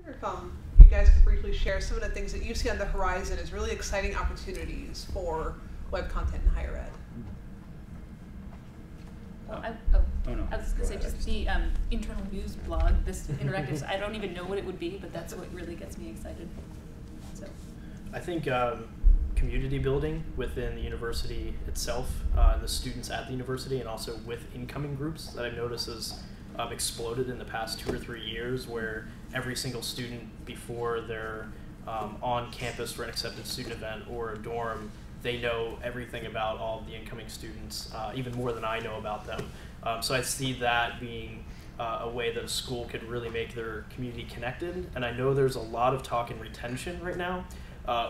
If you guys could briefly share some of the things that you see on the horizon as really exciting opportunities for web content in higher ed. Well, no. I was going to say, just the internal news blog, this interactive, I don't even know what it would be, but that's what really gets me excited. So, I think community building within the university itself, the students at the university, and also with incoming groups that I've noticed has exploded in the past 2 or 3 years, where every single student before they're on campus for an accepted student event or a dorm, they know everything about all of the incoming students, even more than I know about them. So I see that being a way that a school could really make their community connected. And I know there's a lot of talk in retention right now,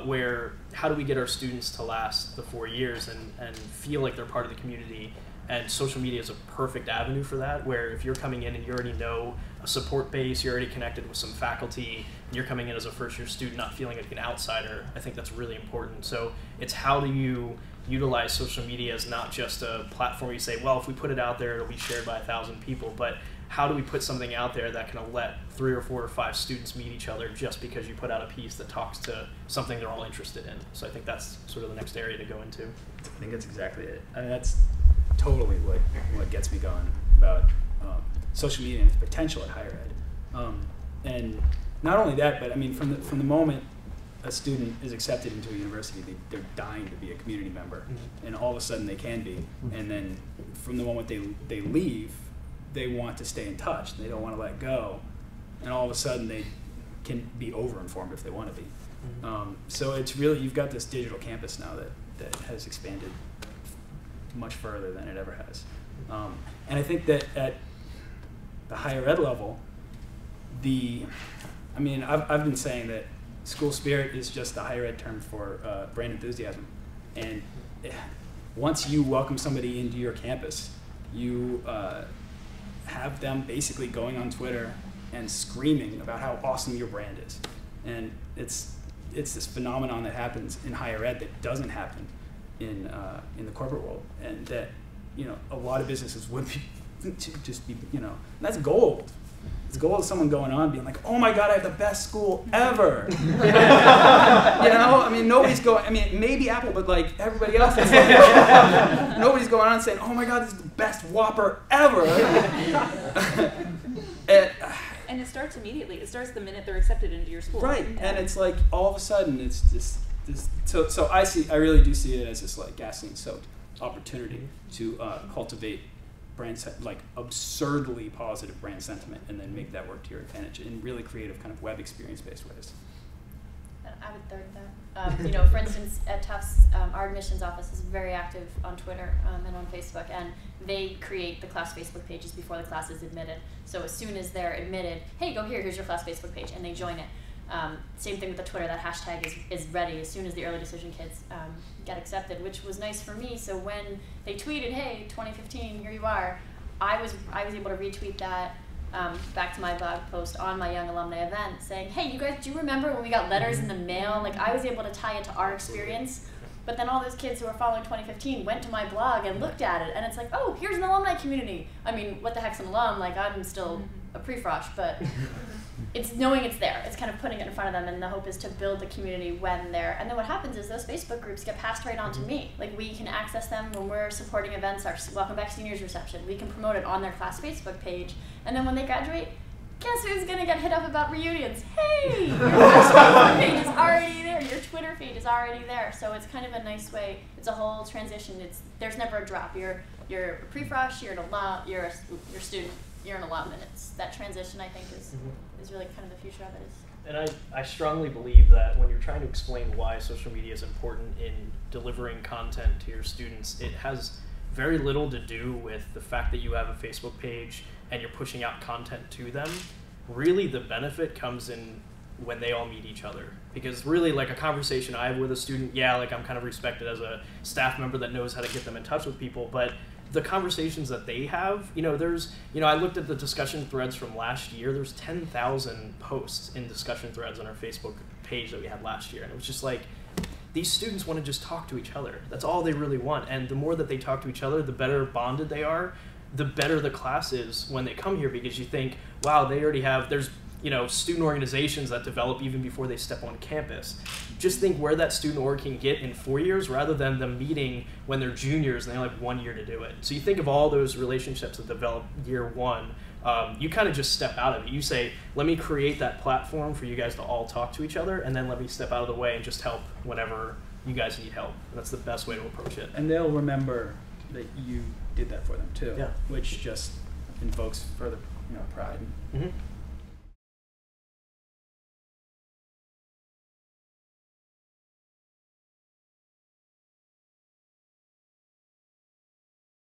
where how do we get our students to last the 4 years and feel like they're part of the community. And social media is a perfect avenue for that, where if you're coming in and you already know a support base, you're already connected with some faculty, and you're coming in as a first-year student not feeling like an outsider, I think that's really important. So it's how do you utilize social media as not just a platform where you say, well, if we put it out there, it'll be shared by 1,000 people, but how do we put something out there that can let 3 or 4 or 5 students meet each other just because you put out a piece that talks to something they're all interested in. So I think that's sort of the next area to go into. I think that's exactly it. I mean, that's totally what gets me going about social media and its potential at higher ed. And not only that, but I mean, from the moment a student is accepted into a university, they're dying to be a community member, and all of a sudden they can be. And then from the moment they leave, they want to stay in touch. They don't want to let go, and all of a sudden they can be over-informed if they want to be. So it's really, you've got this digital campus now that has expanded much further than it ever has. And I think that at the higher ed level, I mean, I've been saying that school spirit is just the higher ed term for brand enthusiasm. And once you welcome somebody into your campus, you have them basically going on Twitter and screaming about how awesome your brand is. And it's this phenomenon that happens in higher ed that doesn't happen in the corporate world, and that, you know, a lot of businesses would just be, you know, that's gold. It's gold of someone going on being like, oh my God, I have the best school ever. You know, I mean, nobody's going, I mean, maybe Apple, but like everybody else is like, nobody's going on saying, oh my God, this is the best Whopper ever. and it starts immediately. It starts the minute they're accepted into your school. Right, and it's like all of a sudden it's this so I really do see it as this like gasoline-soaked opportunity to cultivate like absurdly positive brand sentiment, and then make that work to your advantage in really creative kind of web experience-based ways. I would third that. You know, for instance, at Tufts, our admissions office is very active on Twitter and on Facebook, and they create the class Facebook pages before the class is admitted. So as soon as they're admitted, hey, go here, here's your class Facebook page, and they join it. Same thing with the Twitter, that hashtag is ready as soon as the early decision kids get accepted, which was nice for me. So when they tweeted, hey, 2015, here you are, I was able to retweet that back to my blog post on my Young Alumni event saying, hey, you guys, do you remember when we got letters in the mail? Like, I was able to tie it to our experience. But then all those kids who were following 2015 went to my blog and looked at it, and it's like, oh, here's an alumni community. I mean, what the heck's an alum? Like, I'm still a pre-frosh, but it's knowing it's there. It's kind of putting it in front of them, and the hope is to build the community when they're, and then what happens is those Facebook groups get passed right on to me. Like, we can access them when we're supporting events, our Welcome Back Seniors reception. We can promote it on their class Facebook page, and then when they graduate, guess who's gonna get hit up about reunions? Hey, your Facebook page is already there. Your Twitter feed is already there. So it's kind of a nice way. It's a whole transition. There's never a drop. You're a pre-frosh, you're an alum, you're a student, you're an alum, and it's that transition, I think, is really kind of the future of it. And I strongly believe that when you're trying to explain why social media is important in delivering content to your students, it has very little to do with the fact that you have a Facebook page and you're pushing out content to them. Really, the benefit comes in when they all meet each other. Because really, like a conversation I have with a student, yeah, like I'm kind of respected as a staff member that knows how to get them in touch with people, but the conversations that they have, I looked at the discussion threads from last year. There's 10,000 posts in discussion threads on our Facebook page that we had last year. And it was just like, these students want to just talk to each other. That's all they really want. And the more that they talk to each other, the better bonded they are, the better the class is when they come here, because you think, wow, they already have, there's student organizations that develop even before they step on campus. Just think where that student org can get in 4 years rather than them meeting when they're juniors and they only have 1 year to do it. So you think of all those relationships that develop year one. You kind of just step out of it. You say, let me create that platform for you guys to all talk to each other, and then let me step out of the way and just help whenever you guys need help. That's the best way to approach it. And they'll remember that you did that for them too, Yeah. which just invokes further pride. Mm-hmm.